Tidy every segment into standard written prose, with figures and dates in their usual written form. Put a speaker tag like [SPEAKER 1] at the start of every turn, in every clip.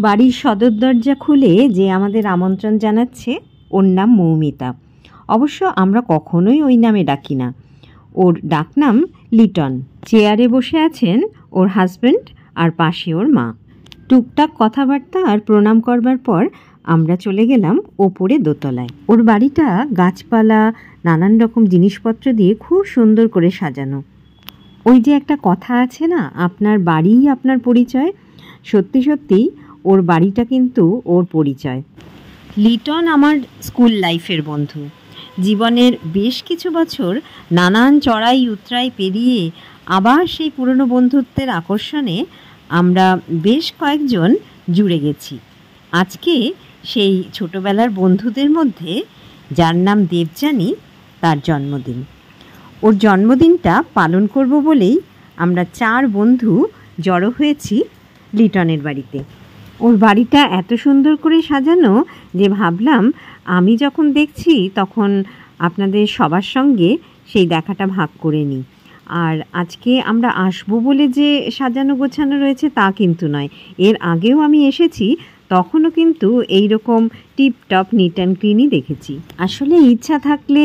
[SPEAKER 1] বাড়ির সদর দরজা খুলে যে আমাদের আমন্ত্রণ জানাচ্ছে ওর নাম মৌমিতা। অবশ্য আমরা কখনোই ওই নামে ডাকি না, ওর ডাকনাম লিটন। চেয়ারে বসে আছেন ওর হাজব্যান্ড আর পাশে ওর মা। টুকটাক কথাবার্তা আর প্রণাম করবার পর আমরা চলে গেলাম ওপরে দোতলায়। ওর বাড়িটা গাছপালা নানান রকম জিনিসপত্র দিয়ে খুব সুন্দর করে সাজানো। ওই যে একটা কথা আছে না, আপনার বাড়িই আপনার পরিচয়, সত্যি সত্যি ওর বাড়িটা কিন্তু ওর পরিচয়। লিটন আমার স্কুল লাইফের বন্ধু। জীবনের বেশ কিছু বছর নানান চড়াই উতরাই পেরিয়ে আবার সেই পুরনো বন্ধুত্বের আকর্ষণে আমরা বেশ কয়েকজন জুড়ে গেছি। আজকে সেই ছোটবেলার বন্ধুদের মধ্যে যার নাম দেবযানী, তার জন্মদিন। ওর জন্মদিনটা পালন করব বলেই আমরা 4 বন্ধু জড়ো হয়েছি লিটনের বাড়িতে। ওর বাড়িটা এত সুন্দর করে সাজানো যে ভাবলাম আমি যখন দেখছি তখন আপনাদের সবার সঙ্গে সেই দেখাটা ভাগ করে নিই। আর আজকে আমরা আসবো বলে যে সাজানো গোছানো রয়েছে তা কিন্তু নয়, এর আগেও আমি এসেছি, তখনও কিন্তু এই রকম টিপটপ নিট অ্যান্ড ক্লিনই দেখেছি। আসলে ইচ্ছা থাকলে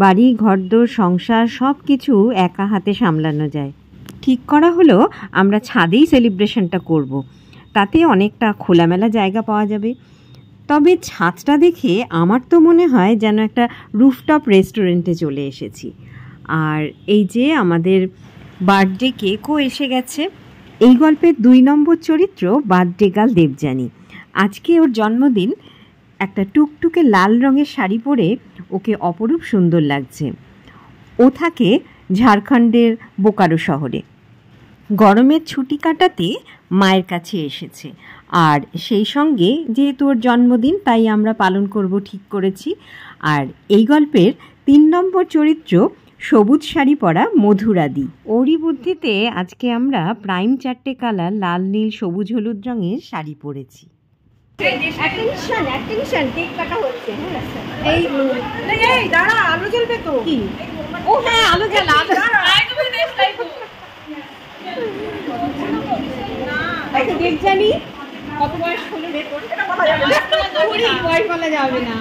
[SPEAKER 1] বাড়ি ঘরদোর সংসার সব কিছু একা হাতে সামলানো যায়। ঠিক করা হলো আমরা ছাদেই সেলিব্রেশনটা করব। তাতে অনেকটা খোলামেলা জায়গা পাওয়া যাবে। তবে ছাদটা দেখে আমার তো মনে হয় যেন একটা রুফটপ রেস্টুরেন্টে চলে এসেছি। আর এই যে আমাদের বার্থডে কেকও এসে গেছে। এই গল্পের 2 নম্বর চরিত্র বার্থডে গার্ল দেবযানী। আজকে ওর জন্মদিন। একটা টুকটুকে লাল রঙের শাড়ি পরে ওকে অপরূপ সুন্দর লাগছে। ও থাকে ঝাড়খণ্ডের বোকারো শহরে। গরমের ছুটি কাটাতে মায়ের কাছে এসেছে, আর সেই সঙ্গে যেহেতু ওর জন্মদিন তাই আমরা পালন করব ঠিক করেছি। আর এই গল্পের 3 নম্বর চরিত্র সবুজ শাড়ি পরা মধুরাদি। ওরই বুদ্ধিতে আজকে আমরা প্রাইম 4টে কালার লাল নীল সবুজ হলুদ রঙের শাড়ি পরেছি। কেক কাটা হচ্ছে। এই দাঁড়া, আলো জ্বলবে তো। কি? ও হ্যাঁ, আলো জ্বালা। দেবযানী কত বয়স হলো রে তোর? বয়স বলা যাবে না।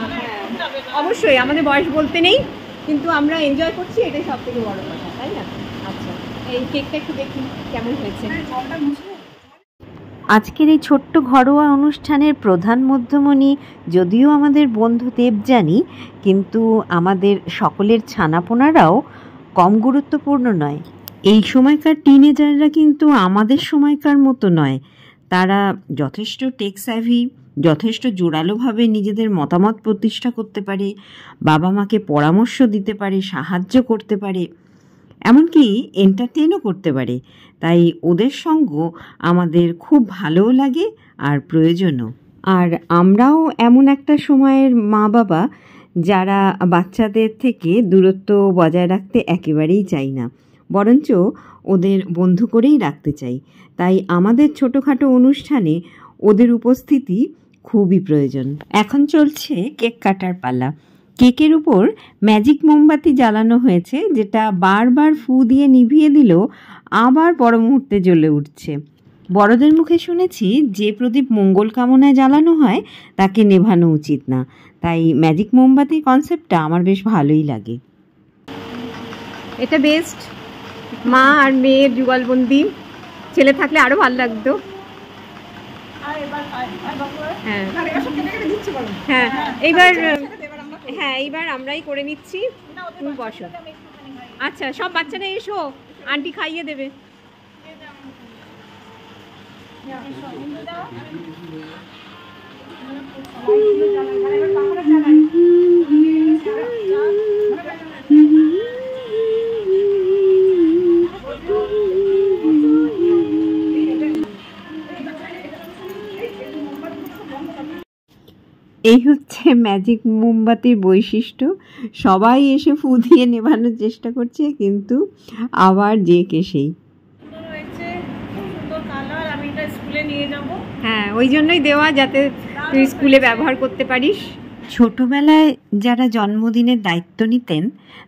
[SPEAKER 1] অবশ্যই আমাদের বয়স বলতে নেই, কিন্তু আমরা এনজয় করছি, এটাই সব থেকে বড় কথা, তাই না? আচ্ছা, এই কেকটা একটু দেখি কেমন হয়েছে। আজকের এই ছোট্ট ঘরোয়া অনুষ্ঠানের প্রধান মধ্যমণি যদিও আমাদের বন্ধু দেবযানী, কিন্তু আমাদের সকলের ছানাপোনারাও কম গুরুত্বপূর্ণ নয়। এই সময়কার টিনেজাররা কিন্তু আমাদের সময়কার মতো নয়। তারা যথেষ্ট টেক স্যাভি, যথেষ্ট জোরালোভাবে নিজেদের মতামত প্রতিষ্ঠা করতে পারে, বাবা মাকে পরামর্শ দিতে পারে, সাহায্য করতে পারে, এমনকি এন্টারটেনও করতে পারে। তাই ওদের সঙ্গ আমাদের খুব ভালোও লাগে আর প্রয়োজনও। আর আমরাও এমন একটা সময়ের মা বাবা যারা বাচ্চাদের থেকে দূরত্ব বজায় রাখতে একেবারেই চাই না, বরঞ্চ ওদের বন্ধু করেই রাখতে চাই। তাই আমাদের ছোটোখাটো অনুষ্ঠানে ওদের উপস্থিতি খুবই প্রয়োজন। এখন চলছে কেক কাটার পালা। কেকের উপর ম্যাজিক মোমবাতি জ্বালানো হয়েছে, যেটা বারবার ফু দিয়ে নিভিয়ে দিলেও আবার পর মুহূর্তে জ্বলে উঠছে। বড়দের মুখে শুনেছি যে প্রদীপ মঙ্গল কামনায় জ্বালানো হয় তাকে নেভানো উচিত না, তাই ম্যাজিক মোমবাতির কনসেপ্টটা আমার বেশ ভালোই লাগে। এটা বেস্ট মা আর মেয়ের যুগলবন্দি। ছেলে থাকলে আরো ভালো লাগতো। হ্যাঁ হ্যাঁ, এইবার আমরাই করে নিচ্ছি। তুমি বসো। আচ্ছা, সব বাচ্চারা এসো, আন্টি খাইয়ে দেবে। এই হচ্ছে ম্যাজিক মোমবাতির বৈশিষ্ট্য। সবাই এসে ফু দিয়ে নেভানোর চেষ্টা করছে, কিন্তু আবার যে কে সেই। হ্যাঁ, ওই জন্যই দেওয়া, যাতে তুই স্কুলে ব্যবহার করতে পারিস। ছোটবেলায় যারা জন্মদিনের দায়িত্ব নিতেন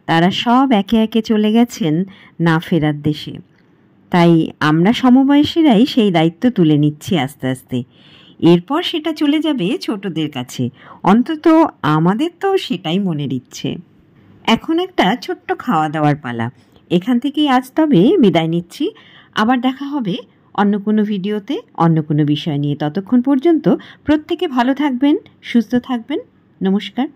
[SPEAKER 1] তারা সব একে একে চলে গেছেন না ফেরার দেশে। তাই আমরা সমবয়সীরাই সেই দায়িত্ব তুলে নিচ্ছি আস্তে আস্তে। এরপর সেটা চলে যাবে ছোটদের কাছে। অন্তত আমাদের তো সেটাই মনের ইচ্ছে। এখন একটা ছোট্ট খাওয়া দাওয়ার পালা। এখান থেকেই আজ তবে বিদায় নিচ্ছি। আবার দেখা হবে অন্য কোনো ভিডিওতে, অন্য কোনো বিষয় নিয়ে। ততক্ষণ পর্যন্ত প্রত্যেকে ভালো থাকবেন, সুস্থ থাকবেন। নমস্কার।